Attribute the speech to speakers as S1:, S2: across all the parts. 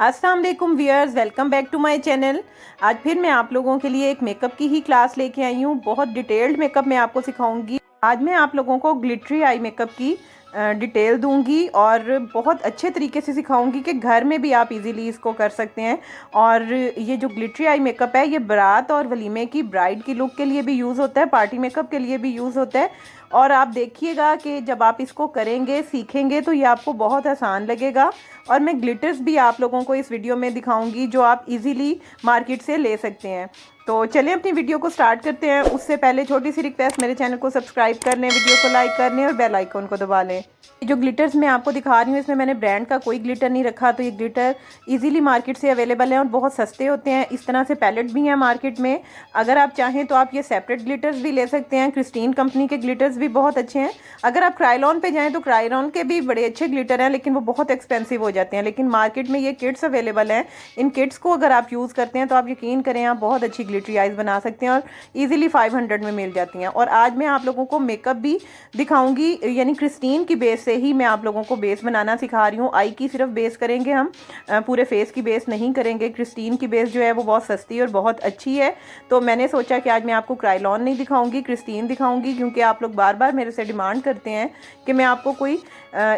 S1: अस्सलाम वालेकुम viewers, welcome back to my channel. आज फिर मैं आप लोगों के लिए एक मेकअप की ही क्लास लेके आई हूँ। बहुत डिटेल्ड मेकअप मैं आपको सिखाऊंगी। आज मैं आप लोगों को ग्लिटरी आई मेकअप की डिटेल दूंगी और बहुत अच्छे तरीके से सिखाऊंगी कि घर में भी आप इजीली इसको कर सकते हैं। और ये जो ग्लिटरी आई मेकअप है, ये बारात और वलीमे की ब्राइड की लुक के लिए भी यूज़ होता है, पार्टी मेकअप के लिए भी यूज़ होता है। और आप देखिएगा कि जब आप इसको करेंगे, सीखेंगे, तो ये आपको बहुत आसान लगेगा। और मैं ग्लिटर्स भी आप लोगों को इस वीडियो में दिखाऊंगी जो आप इजीली मार्केट से ले सकते हैं। तो चलिए अपनी वीडियो को स्टार्ट करते हैं। उससे पहले छोटी सी रिक्वेस्ट, मेरे चैनल को सब्सक्राइब करने, वीडियो को लाइक करने और बेल आइकन को दबा लें। जो ग्लिटर्स मैं आपको दिखा रही हूँ, इसमें मैंने ब्रांड का कोई ग्लिटर नहीं रखा। तो ये ग्लिटर इजीली मार्केट से अवेलेबल हैं और बहुत सस्ते होते हैं। इस तरह से पैलेट भी हैं मार्केट में। अगर आप चाहें तो आप ये सेपरेट ग्लिटर्स भी ले सकते हैं। क्रिस्टीन कंपनी के ग्लिटर्स भी बहुत अच्छे हैं। अगर आप क्राइलॉन पे जाएँ तो क्राइलॉन के भी बड़े अच्छे ग्लिटर हैं, लेकिन वो बहुत एक्सपेंसिव हो जाते हैं। लेकिन मार्केट में ये किट्स अवेलेबल हैं। इन किट्स को अगर आप यूज़ करते हैं तो आप यकीन करें, आप बहुत अच्छी ग्लिटरी आइज़ बना सकते हैं और ईजिली 500 में मिल जाती हैं। और आज मैं आप लोगों को मेकअप भी दिखाऊंगी, यानी क्रिस्टीन की बेस से ही मैं आप लोगों को बेस बनाना सिखा रही हूँ। आई की सिर्फ बेस करेंगे हम, पूरे फेस की बेस नहीं करेंगे। क्रिस्टीन की बेस जो है वो बहुत सस्ती और बहुत अच्छी है। तो मैंने सोचा कि आज मैं आपको क्राइलॉन नहीं दिखाऊंगी, क्रिस्टीन दिखाऊंगी, क्योंकि आप लोग बार बार मेरे से डिमांड करते हैं कि मैं आपको कोई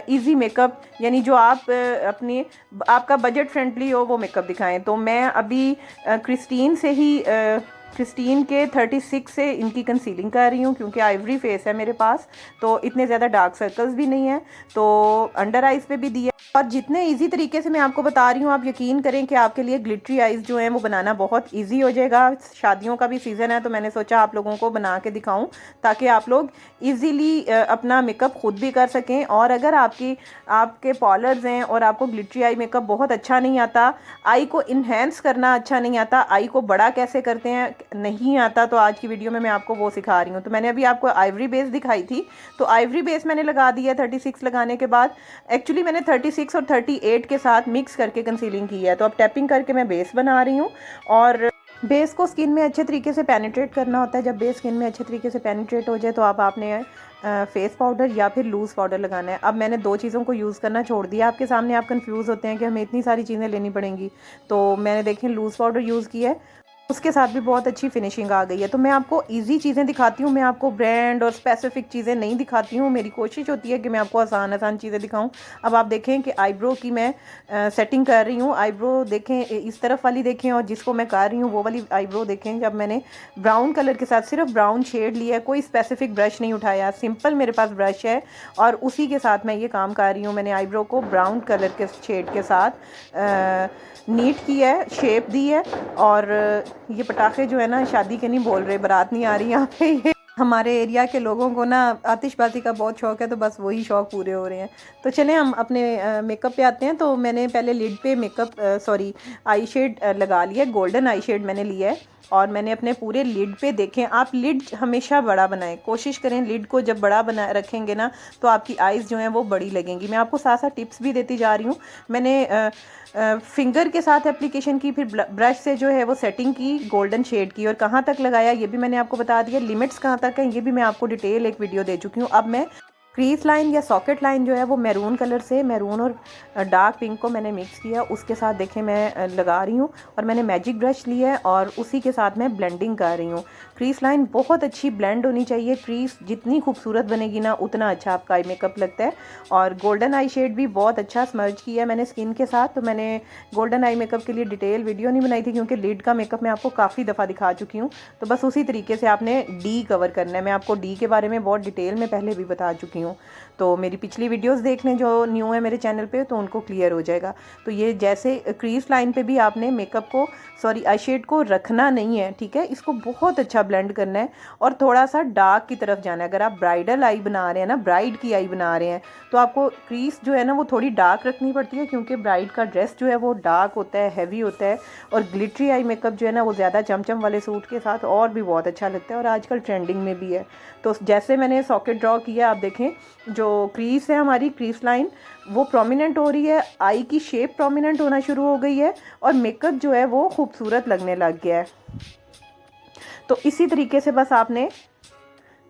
S1: इजी मेकअप, यानी जो आप आपका बजट फ्रेंडली हो, वो मेकअप दिखाएं। तो मैं अभी क्रिस्टीन से ही क्रिस्टीन के 36 से इनकी कंसीलिंग कर रही हूँ, क्योंकि आइवरी फेस है मेरे पास, तो इतने ज़्यादा डार्क सर्कल्स भी नहीं है। तो अंडर आइज़ पे भी दिया। और जितने इजी तरीके से मैं आपको बता रही हूँ, आप यकीन करें कि आपके लिए ग्लिटरी आइज़ जो हैं वो बनाना बहुत इजी हो जाएगा। शादियों का भी सीज़न है, तो मैंने सोचा आप लोगों को बना के दिखाऊं, ताकि आप लोग इजीली अपना मेकअप खुद भी कर सकें। और अगर आपके पॉलर्स हैं और आपको ग्लिटरी आई मेकअप बहुत अच्छा नहीं आता, आई को इन्हेंस करना अच्छा नहीं आता, आई को बड़ा कैसे करते हैं नहीं आता, तो आज की वीडियो में मैं आपको वो सिखा रही हूँ। तो मैंने अभी आपको आइवरी बेस दिखाई थी, तो आइवरी बेस मैंने लगा दिया 36 लगाने के बाद। एक्चुअली मैंने 36 और 38 के साथ मिक्स करके कंसीलिंग की है। तो अब टैपिंग करके मैं बेस बना रही हूँ। और बेस को स्किन में अच्छे तरीके से पेनिट्रेट करना होता है। जब बेस स्किन में अच्छे तरीके से पेनिट्रेट हो जाए तो आपने फेस पाउडर या फिर लूज़ पाउडर लगाना है। अब मैंने दो चीज़ों को यूज़ करना छोड़ दिया। आपके सामने आप कंफ्यूज होते हैं कि हमें इतनी सारी चीज़ें लेनी पड़ेंगी, तो मैंने देखें लूज़ पाउडर यूज़ किया है, उसके साथ भी बहुत अच्छी फिनिशिंग आ गई है। तो मैं आपको इजी चीज़ें दिखाती हूँ, मैं आपको ब्रांड और स्पेसिफिक चीज़ें नहीं दिखाती हूँ। मेरी कोशिश होती है कि मैं आपको आसान आसान चीज़ें दिखाऊँ। अब आप देखें कि आईब्रो की मैं सेटिंग कर रही हूँ। आईब्रो देखें, इस तरफ वाली देखें, और जिसको मैं कर रही हूँ वो वाली आईब्रो देखें। जब मैंने ब्राउन कलर के साथ सिर्फ ब्राउन शेड लिया है, कोई स्पेसिफिक ब्रश नहीं उठाया, सिंपल मेरे पास ब्रश है और उसी के साथ मैं ये काम कर रही हूँ। मैंने आईब्रो को ब्राउन कलर के शेड के साथ नीट की है, शेप दी है। और ये पटाखे जो है ना, शादी के नहीं बोल रहे, बारात नहीं आ रही यहाँ पे। ये हमारे एरिया के लोगों को ना आतिशबाजी का बहुत शौक है, तो बस वही शौक पूरे हो रहे हैं। तो चलें हम अपने मेकअप पे आते हैं। तो मैंने पहले लिड पे आई शेड लगा लिया, गोल्डन आई शेड मैंने लिया है। और मैंने अपने पूरे लिड पे, देखें आप लिड हमेशा बड़ा बनाएं, कोशिश करें लिड को जब बड़ा बना रखेंगे ना, तो आपकी आइज़ जो हैं वो बड़ी लगेंगी। मैं आपको साथ साथ टिप्स भी देती जा रही हूँ। मैंने फिंगर के साथ एप्लीकेशन की, फिर ब्रश से जो है वो सेटिंग की गोल्डन शेड की, और कहाँ तक लगाया ये भी मैंने आपको बता दिया। लिमिट्स कहाँ तक है ये भी मैं आपको डिटेल एक वीडियो दे चुकी हूँ। अब मैं क्रीज लाइन या सॉकेट लाइन जो है वो मैरून कलर से, मैरून और डार्क पिंक को मैंने मिक्स किया, उसके साथ देखें मैं लगा रही हूँ। और मैंने मैजिक ब्रश लिया है और उसी के साथ मैं ब्लेंडिंग कर रही हूँ। क्रीज लाइन बहुत अच्छी ब्लेंड होनी चाहिए। क्रीज जितनी खूबसूरत बनेगी ना, उतना अच्छा आपका आई मेकअप लगता है। और गोल्डन आई शेड भी बहुत अच्छा स्मर्ज किया है मैंने स्किन के साथ। तो मैंने गोल्डन आई मेकअप के लिए डिटेल वीडियो नहीं बनाई थी, क्योंकि लिड का मेकअप मैं आपको काफ़ी दफ़ा दिखा चुकी हूँ। तो बस उसी तरीके से आपने डी कवर करना है। मैं आपको डी के बारे में बहुत डिटेल में पहले भी बता चुकी हूँ। तो मेरी पिछली वीडियोस देख लें जो न्यू है मेरे चैनल पे, तो उनको क्लियर हो जाएगा। तो ये जैसे क्रीज लाइन पे भी आपने मेकअप को, आई शेड को रखना नहीं है, ठीक है। इसको बहुत अच्छा ब्लेंड करना है और थोड़ा सा डार्क की तरफ जाना है। अगर आप ब्राइडल आई बना रहे हैं ना, ब्राइड की आई बना रहे हैं, तो आपको क्रीज जो है ना वो थोड़ी डार्क रखनी पड़ती है, क्योंकि ब्राइड का ड्रेस जो है वो डार्क होता है, हैवी होता है। और ग्लिटरी आई मेकअप जो है ना वो ज़्यादा चमचम वाले सूट के साथ और भी बहुत अच्छा लगता है, और आजकल ट्रेंडिंग में भी है। तो जैसे मैंने सॉकेट ड्रॉ किया, आप देखें जो क्रीज है, हमारी क्रीज लाइन वो प्रोमिनेंट हो रही है, आई की शेप प्रोमिनेंट होना शुरू हो गई है, और मेकअप जो है वो खूबसूरत लगने लग गया है। तो इसी तरीके से बस आपने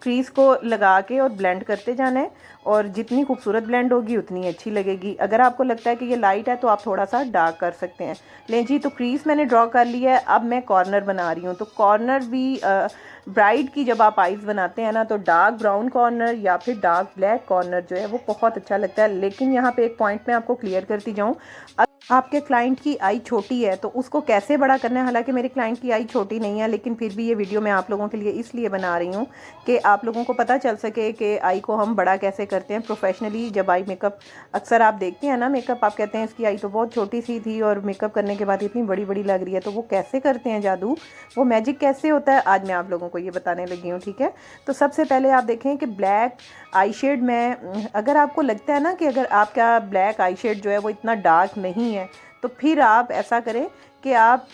S1: क्रीज को लगा के और ब्लेंड करते जाना है, और जितनी खूबसूरत ब्लेंड होगी उतनी अच्छी लगेगी। अगर आपको लगता है कि ये लाइट है तो आप थोड़ा सा डार्क कर सकते हैं। लें जी, तो क्रीज मैंने ड्रॉ कर लिया है। अब मैं कॉर्नर बना रही हूँ। तो कॉर्नर भी ब्राइड की जब आप आइज़ बनाते हैं ना, तो डार्क ब्राउन कॉर्नर या फिर डार्क ब्लैक कॉर्नर जो है वो बहुत अच्छा लगता है। लेकिन यहाँ पे एक पॉइंट मैं आपको क्लियर करती जाऊँ, आपके क्लाइंट की आई छोटी है तो उसको कैसे बड़ा करना है। हालांकि मेरे क्लाइंट की आई छोटी नहीं है, लेकिन फिर भी ये वीडियो मैं आप लोगों के लिए इसलिए बना रही हूँ कि आप लोगों को पता चल सके कि आई को हम बड़ा कैसे करते हैं प्रोफेशनली। जब आई मेकअप अक्सर आप देखते हैं ना मेकअप, आप कहते हैं इसकी आई तो बहुत छोटी सी थी और मेकअप करने के बाद इतनी बड़ी बड़ी लग रही है। तो वो कैसे करते हैं जादू, वो मैजिक कैसे होता है, आज मैं आप लोगों को ये बताने लगी हूँ। ठीक है, तो सबसे पहले आप देखें कि ब्लैक आई शेड में, अगर आपको लगता है ना कि अगर आपका ब्लैक आई शेड जो है वो इतना डार्क नहीं है, तो फिर आप ऐसा करें कि आप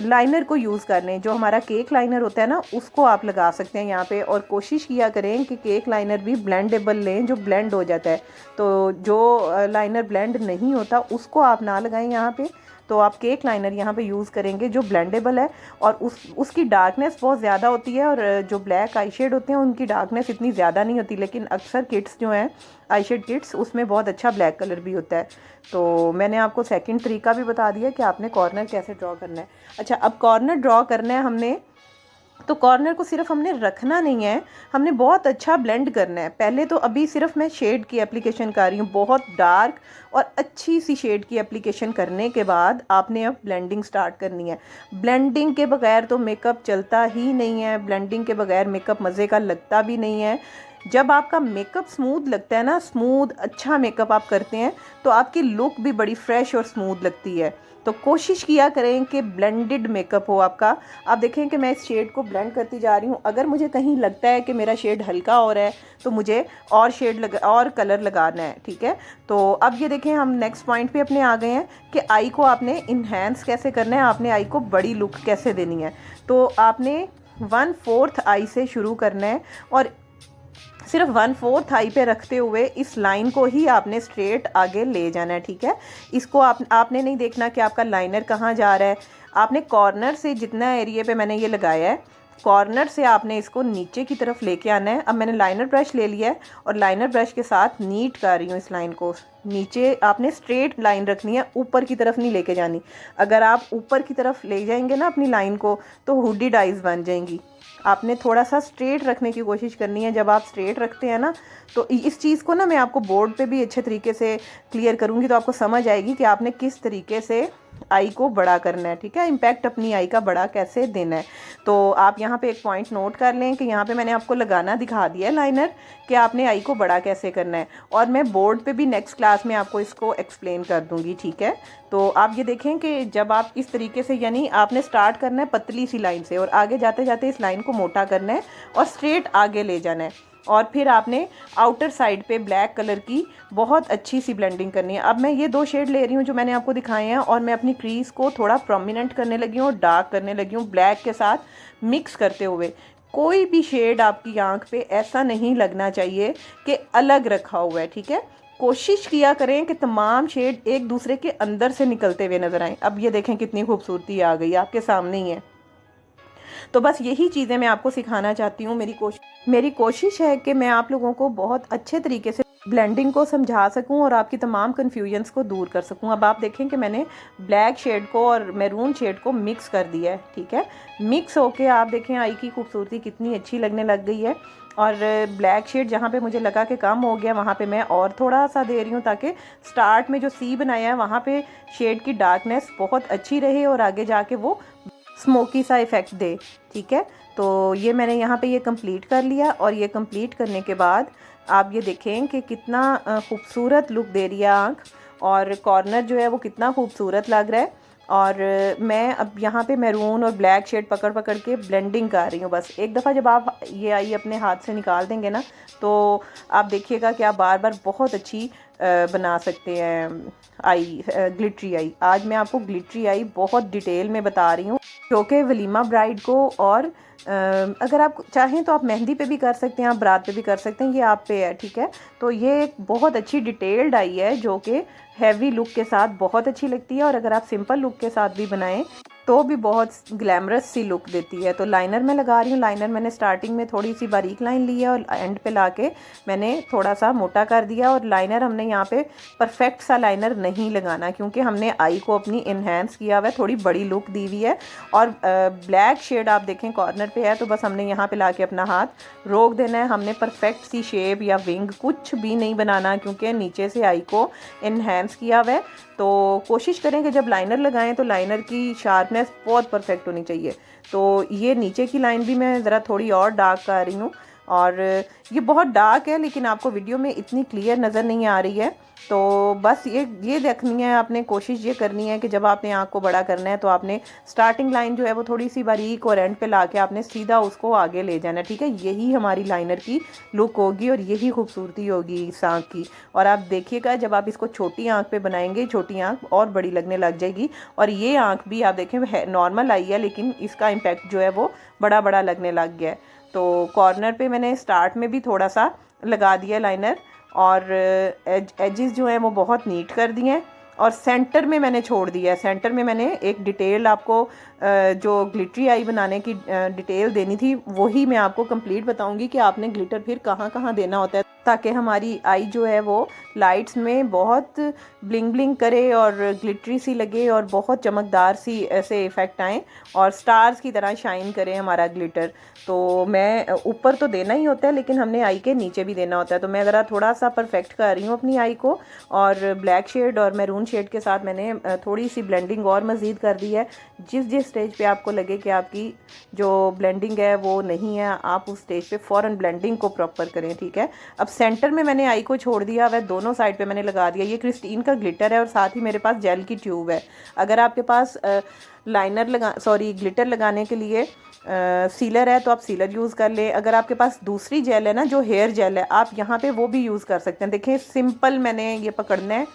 S1: लाइनर को यूज़ कर लें। जो हमारा केक लाइनर होता है ना, उसको आप लगा सकते हैं यहाँ पे। और कोशिश किया करें कि केक लाइनर भी ब्लेंडेबल लें, जो ब्लेंड हो जाता है। तो जो लाइनर ब्लेंड नहीं होता उसको आप ना लगाएं यहाँ पे। तो आप केक लाइनर यहाँ पे यूज़ करेंगे जो ब्लेंडेबल है, और उसकी डार्कनेस बहुत ज़्यादा होती है। और जो ब्लैक आई शेड होते हैं उनकी डार्कनेस इतनी ज़्यादा नहीं होती, लेकिन अक्सर किट्स जो हैं आई शेड किट्स, उसमें बहुत अच्छा ब्लैक कलर भी होता है। तो मैंने आपको सेकंड तरीका भी बता दिया कि आपने कॉर्नर कैसे ड्रॉ करना है। अच्छा, अब कॉर्नर ड्रॉ करना है हमने, तो कॉर्नर को सिर्फ हमने रखना नहीं है, हमने बहुत अच्छा ब्लेंड करना है। पहले तो अभी सिर्फ मैं शेड की एप्लीकेशन कर रही हूँ, बहुत डार्क और अच्छी सी शेड की एप्लीकेशन करने के बाद आपने अब ब्लेंडिंग स्टार्ट करनी है। ब्लेंडिंग के बगैर तो मेकअप चलता ही नहीं है, ब्लेंडिंग के बगैर मेकअप मज़े का लगता भी नहीं है। जब आपका मेकअप स्मूथ लगता है ना, स्मूथ अच्छा मेकअप आप करते हैं, तो आपकी लुक भी बड़ी फ्रेश और स्मूथ लगती है। तो कोशिश किया करें कि ब्लेंडेड मेकअप हो आपका। आप देखें कि मैं इस शेड को ब्लेंड करती जा रही हूँ। अगर मुझे कहीं लगता है कि मेरा शेड हल्का हो रहा है तो मुझे और कलर लगाना है। ठीक है, तो अब ये देखें हम नेक्स्ट पॉइंट पे अपने आ गए हैं कि आई को आपने इन्हेंस कैसे करना है, आपने आई को बड़ी लुक कैसे देनी है। तो आपने 1/4 आई से शुरू करना है, और सिर्फ 1/4 आई पे रखते हुए इस लाइन को ही आपने स्ट्रेट आगे ले जाना है। ठीक है, इसको आपने नहीं देखना कि आपका लाइनर कहाँ जा रहा है। आपने कॉर्नर से, जितना एरिया पे मैंने ये लगाया है, कॉर्नर से आपने इसको नीचे की तरफ लेके आना है। अब मैंने लाइनर ब्रश ले लिया है और लाइनर ब्रश के साथ नीट कर रही हूँ इस लाइन को। नीचे आपने स्ट्रेट लाइन रखनी है, ऊपर की तरफ नहीं लेके जानी। अगर आप ऊपर की तरफ ले जाएंगे ना अपनी लाइन को, तो हुडी डाइज बन जाएंगी। आपने थोड़ा सा स्ट्रेट रखने की कोशिश करनी है। जब आप स्ट्रेट रखते हैं ना, तो इस चीज़ को ना मैं आपको बोर्ड पे भी अच्छे तरीके से क्लियर करूँगी, तो आपको समझ आएगी कि आपने किस तरीके से आई को बड़ा करना है। ठीक है, इम्पैक्ट अपनी आई का बड़ा कैसे देना है। तो आप यहाँ पे एक पॉइंट नोट कर लें कि यहाँ पे मैंने आपको लगाना दिखा दिया है लाइनर, कि आपने आई को बड़ा कैसे करना है। और मैं बोर्ड पे भी नेक्स्ट क्लास में आपको इसको एक्सप्लेन कर दूँगी। ठीक है, तो आप ये देखें कि जब आप इस तरीके से, यानी आपने स्टार्ट करना है पतली सी लाइन से, और आगे जाते जाते इस लाइन को मोटा करना है और स्ट्रेट आगे ले जाना है। और फिर आपने आउटर साइड पे ब्लैक कलर की बहुत अच्छी सी ब्लेंडिंग करनी है। अब मैं ये 2 शेड ले रही हूँ जो मैंने आपको दिखाए हैं, और मैं अपनी क्रीज को थोड़ा प्रोमिनेंट करने लगी हूँ और डार्क करने लगी हूँ ब्लैक के साथ मिक्स करते हुए। कोई भी शेड आपकी आंख पे ऐसा नहीं लगना चाहिए कि अलग रखा हुआ है। ठीक है, कोशिश किया करें कि तमाम शेड एक दूसरे के अंदर से निकलते हुए नजर आएँ। अब ये देखें कितनी खूबसूरती आ गई, आपके सामने ही है। तो बस यही चीज़ें मैं आपको सिखाना चाहती हूँ। मेरी कोशिश है कि मैं आप लोगों को बहुत अच्छे तरीके से ब्लेंडिंग को समझा सकूं और आपकी तमाम कन्फ्यूजन्स को दूर कर सकूं। अब आप देखें कि मैंने ब्लैक शेड को और मैरून शेड को मिक्स कर दिया है। ठीक है, मिक्स होके आप देखें आई की खूबसूरती कितनी अच्छी लगने लग गई है। और ब्लैक शेड जहाँ पे मुझे लगा कि कम हो गया, वहाँ पे मैं और थोड़ा सा दे रही हूँ, ताकि स्टार्ट में जो सी बनाया है वहाँ पे शेड की डार्कनेस बहुत अच्छी रहे और आगे जाके वो स्मोकी सा इफ़ेक्ट दे। ठीक है, तो ये मैंने यहाँ पे ये कंप्लीट कर लिया, और ये कंप्लीट करने के बाद आप ये देखें कि कितना खूबसूरत लुक दे रही है आँख, और कॉर्नर जो है वो कितना खूबसूरत लग रहा है। और मैं अब यहाँ पे मैरून और ब्लैक शेड पकड़ पकड़ के ब्लेंडिंग कर रही हूँ। बस एक दफ़ा जब आप ये आई अपने हाथ से निकाल देंगे ना, तो आप देखिएगा कि आप बार बार बहुत अच्छी बना सकते हैं आई, ग्लिटरी आई। आज मैं आपको ग्लिटरी आई बहुत डिटेल में बता रही हूँ, जो कि वलीमा ब्राइड को, और अगर आप चाहें तो आप मेहंदी पे भी कर सकते हैं, आप बारात पे भी कर सकते हैं, ये आप पे है। ठीक है, तो ये एक बहुत अच्छी डिटेल्ड आई है जो कि हैवी लुक के साथ बहुत अच्छी लगती है, और अगर आप सिंपल लुक के साथ भी बनाएं तो भी बहुत ग्लैमरस सी लुक देती है। तो लाइनर मैं लगा रही हूँ। लाइनर मैंने स्टार्टिंग में थोड़ी सी बारीक लाइन ली है और एंड पे लाके मैंने थोड़ा सा मोटा कर दिया। और लाइनर हमने यहाँ पे परफेक्ट सा लाइनर नहीं लगाना, क्योंकि हमने आई को अपनी इन्हेंस किया हुआ है, थोड़ी बड़ी लुक दी हुई है। और ब्लैक शेड आप देखें कॉर्नर पे है, तो बस हमने यहाँ पे लाके अपना हाथ रोक देना है। हमने परफेक्ट सी शेप या विंग कुछ भी नहीं बनाना, क्योंकि नीचे से आई को इन्हेंस किया हुआ है। तो कोशिश करें कि जब लाइनर लगाएं तो लाइनर की शार्पनेस बहुत परफेक्ट होनी चाहिए। तो ये नीचे की लाइन भी मैं ज़रा थोड़ी और डार्क कर रही हूँ, और ये बहुत डार्क है लेकिन आपको वीडियो में इतनी क्लियर नज़र नहीं आ रही है। तो बस ये देखनी है आपने, कोशिश ये करनी है कि जब आपने आँख को बड़ा करना है तो आपने स्टार्टिंग लाइन जो है वो थोड़ी सी बारीक और एंड पे लाके आपने सीधा उसको आगे ले जाना है, ठीक है। यही हमारी लाइनर की लुक होगी और यही खूबसूरती होगी इस आँख की। और आप देखिएगा जब आप इसको छोटी आँख पे बनाएंगे, छोटी आँख और बड़ी लगने लग जाएगी। और ये आँख भी आप देखें नॉर्मल आई है, लेकिन इसका इम्पैक्ट जो है वो बड़ा बड़ा लगने लग गया है। तो कॉर्नर पे मैंने स्टार्ट में भी थोड़ा सा लगा दिया लाइनर, और एजेस जो हैं वो बहुत नीट कर दिए हैं, और सेंटर में मैंने छोड़ दिया है। सेंटर में मैंने एक डिटेल आपको जो ग्लिटरी आई बनाने की डिटेल देनी थी, वही मैं आपको कंप्लीट बताऊंगी कि आपने ग्लिटर फिर कहाँ कहाँ देना होता है, ताकि हमारी आई जो है वो लाइट्स में बहुत ब्लिंग ब्लिंग करे और ग्लिटरी सी लगे और बहुत चमकदार सी ऐसे इफ़ेक्ट आएँ और स्टार्स की तरह शाइन करे हमारा ग्लिटर। तो मैं ऊपर तो देना ही होता है, लेकिन हमने आई के नीचे भी देना होता है। तो मैं ज़रा थोड़ा सा परफेक्ट कर रही हूँ अपनी आई को, और ब्लैक शेड और मैरून शेड के साथ मैंने थोड़ी सी ब्लेंडिंग और मज़ीद कर दी है। जिस स्टेज पे आपको लगे कि आपकी जो ब्लेंडिंग है वो नहीं है, आप उस स्टेज पे फ़ौरन ब्लेंडिंग को प्रॉपर करें, ठीक है। अब सेंटर में मैंने आई को छोड़ दिया, वह दोनों साइड पे मैंने लगा दिया। ये क्रिस्टीन का ग्लिटर है और साथ ही मेरे पास जेल की ट्यूब है। अगर आपके पास ग्लिटर लगाने के लिए सीलर है तो आप सीलर यूज़ कर लें। अगर आपके पास दूसरी जेल है ना, जो हेयर जेल है, आप यहाँ पे वो भी यूज़ कर सकते हैं। देखें सिंपल मैंने ये पकड़ना है,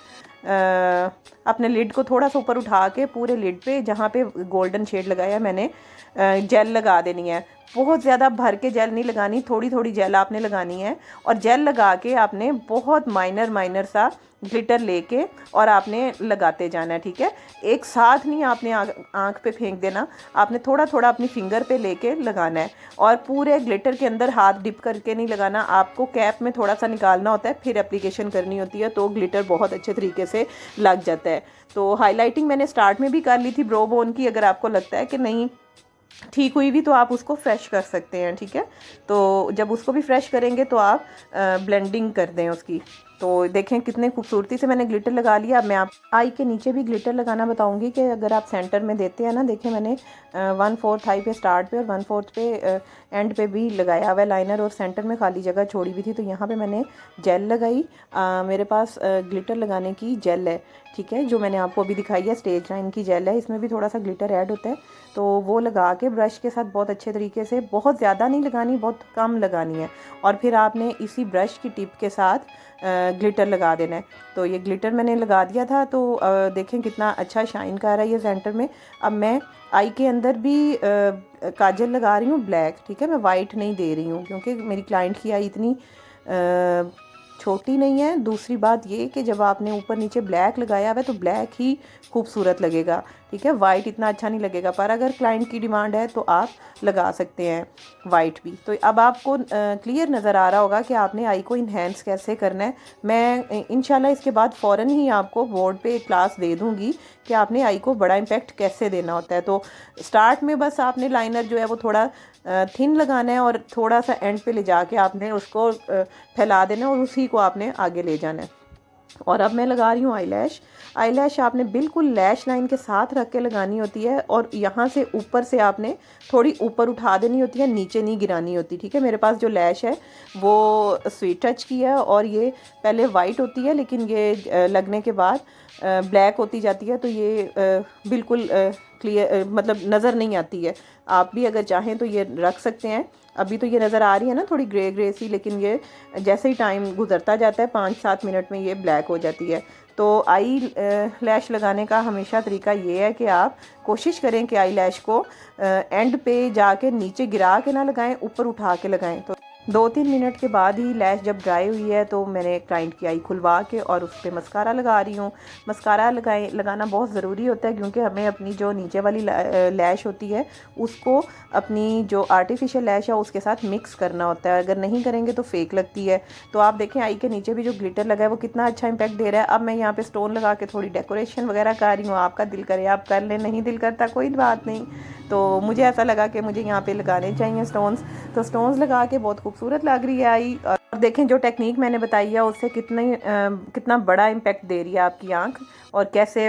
S1: अपने लिड को थोड़ा सा ऊपर उठा के पूरे लिड पे जहाँ पे गोल्डन शेड लगाया मैंने जेल लगा देनी है। बहुत ज़्यादा भर के जेल नहीं लगानी, थोड़ी थोड़ी जेल आपने लगानी है। और जेल लगा के आपने बहुत माइनर सा ग्लिटर लेके और आपने लगाते जाना है, ठीक है। एक साथ नहीं आपने आँख पे फेंक देना, आपने थोड़ा थोड़ा अपनी फिंगर पे लेके लगाना है। और पूरे ग्लिटर के अंदर हाथ डिप करके नहीं लगाना, आपको कैप में थोड़ा सा निकालना होता है, फिर एप्लीकेशन करनी होती है, तो ग्लिटर बहुत अच्छे तरीके से लग जाता है। तो हाईलाइटिंग मैंने स्टार्ट में भी कर ली थी ब्रो बोन की। अगर आपको लगता है कि नहीं ठीक हुई भी तो आप उसको फ्रेश कर सकते हैं, ठीक है। तो जब उसको भी फ्रेश करेंगे तो आप ब्लेंडिंग कर दें उसकी। तो देखें कितने खूबसूरती से मैंने ग्लिटर लगा लिया। अब मैं आप आई के नीचे भी ग्लिटर लगाना बताऊंगी कि अगर आप सेंटर में देते हैं ना, देखें मैंने 1/4 आई पे स्टार्ट पे और 1/4 पे एंड पे भी लगाया हुआ है लाइनर, और सेंटर में खाली जगह छोड़ी हुई थी, तो यहाँ पे मैंने जेल लगाई। मेरे पास ग्लिटर लगाने की जेल है, ठीक है, जो मैंने आपको अभी दिखाई है, स्टेज लाइन की जेल है। इसमें भी थोड़ा सा ग्लिटर ऐड होता है, तो वो लगा के ब्रश के साथ बहुत अच्छे तरीके से, बहुत ज़्यादा नहीं लगानी, बहुत कम लगानी है। और फिर आपने इसी ब्रश की टिप के साथ ग्लिटर लगा देना है। तो ये ग्लिटर मैंने लगा दिया था, तो देखें कितना अच्छा शाइन कर रहा है ये सेंटर में। अब मैं आई के अंदर भी काजल लगा रही हूँ ब्लैक, ठीक है। मैं वाइट नहीं दे रही हूँ क्योंकि मेरी क्लाइंट की आई इतनी छोटी नहीं है। दूसरी बात ये कि जब आपने ऊपर नीचे ब्लैक लगाया हुआ है तो ब्लैक ही खूबसूरत लगेगा, ठीक है, वाइट इतना अच्छा नहीं लगेगा। पर अगर क्लाइंट की डिमांड है तो आप लगा सकते हैं वाइट भी। तो अब आपको क्लियर नज़र आ रहा होगा कि आपने आई को इन्हेंस कैसे करना है। मैं इंशाल्लाह इसके बाद फ़ौरन ही आपको बोर्ड पे एक क्लास दे दूँगी कि आपने आई को बड़ा इम्पैक्ट कैसे देना होता है। तो स्टार्ट में बस आपने लाइनर जो है वो थोड़ा थिन लगाना है और थोड़ा सा एंड पे ले जाके आपने उसको फैला देना और उसी को आपने आगे ले जाना है। और अब मैं लगा रही हूँ आईलैश आपने बिल्कुल लैश लाइन के साथ रख के लगानी होती है, और यहाँ से ऊपर से आपने थोड़ी ऊपर उठा देनी होती है, नीचे नहीं गिरानी होती, ठीक है। मेरे पास जो लैश है वो स्वीट टच की है, और ये पहले वाइट होती है लेकिन ये लगने के बाद ब्लैक होती जाती है, तो ये बिल्कुल क्लियर मतलब नज़र नहीं आती है। आप भी अगर चाहें तो ये रख सकते हैं। अभी तो ये नज़र आ रही है ना थोड़ी ग्रे ग्रे सी, लेकिन ये जैसे ही टाइम गुजरता जाता है 5-7 मिनट में ये ब्लैक हो जाती है। तो आई लैश लगाने का हमेशा तरीका ये है कि आप कोशिश करें कि आई लैश को एंड पे जाके नीचे गिरा के ना लगाएं, ऊपर उठा के लगाएं। 2-3 मिनट के बाद ही लैश जब ड्राई हुई है तो मैंने क्लाइंट की आई खुलवा के और उस पर मस्कारा लगा रही हूँ। मस्कारा लगाना बहुत ज़रूरी होता है क्योंकि हमें अपनी जो नीचे वाली लैश होती है उसको अपनी जो आर्टिफिशियल लैश है उसके साथ मिक्स करना होता है, अगर नहीं करेंगे तो फेक लगती है। तो आप देखें आई के नीचे भी जो ग्लिटर लगा है वो कितना अच्छा इम्पैक्ट दे रहा है। अब मैं यहाँ पर स्टोन लगा के थोड़ी डेकोरेशन वगैरह कर रही हूँ। आपका दिल करे आप कर लें, नहीं दिल करता कोई बात नहीं। तो मुझे ऐसा लगा कि मुझे यहाँ पे लगाने चाहिए स्टोन्स, तो स्टोन्स लगा के बहुत खूबसूरत लग रही है आई। और देखें जो टेक्निक मैंने बताई है उससे कितना बड़ा इम्पैक्ट दे रही है आपकी आंख, और कैसे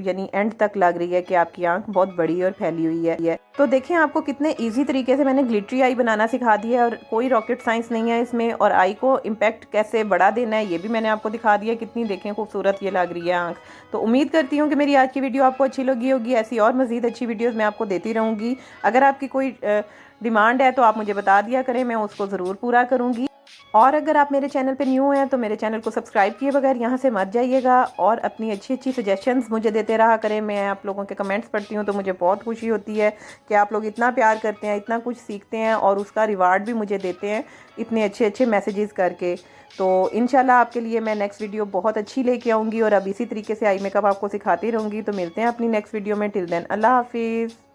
S1: यानी एंड तक लग रही है कि आपकी आंख बहुत बड़ी और फैली हुई है। तो देखें आपको कितने इजी तरीके से मैंने ग्लिटरी आई बनाना सिखा दिया है और कोई रॉकेट साइंस नहीं है इसमें। और आई को इम्पैक्ट कैसे बढ़ा देना है ये भी मैंने आपको दिखा दिया। कितनी देखें खूबसूरत ये लग रही है आंख। तो उम्मीद करती हूँ कि मेरी आज की वीडियो आपको अच्छी लगी होगी। ऐसी और मज़ीद अच्छी वीडियोज़ मैं आपको देती रहूँगी। अगर आपकी कोई डिमांड है तो आप मुझे बता दिया करें, मैं उसको ज़रूर पूरा करूँगी। और अगर आप मेरे चैनल पे न्यू हैं तो मेरे चैनल को सब्सक्राइब किए बगैर यहाँ से मत जाइएगा और अपनी अच्छी अच्छी सजेशंस मुझे देते रहा करें। मैं आप लोगों के कमेंट्स पढ़ती हूँ तो मुझे बहुत खुशी होती है कि आप लोग इतना प्यार करते हैं, इतना कुछ सीखते हैं और उसका रिवार्ड भी मुझे देते हैं इतने अच्छे अच्छे मैसेजेस करके। तो इंशाल्लाह आपके लिए मैं नेक्स्ट वीडियो बहुत अच्छी लेके आऊँगी और अब इसी तरीके से आई मेकअप आपको सिखाती रहूँगी। तो मिलते हैं अपनी नेक्स्ट वीडियो में। टिल देन अल्लाह हाफिज़।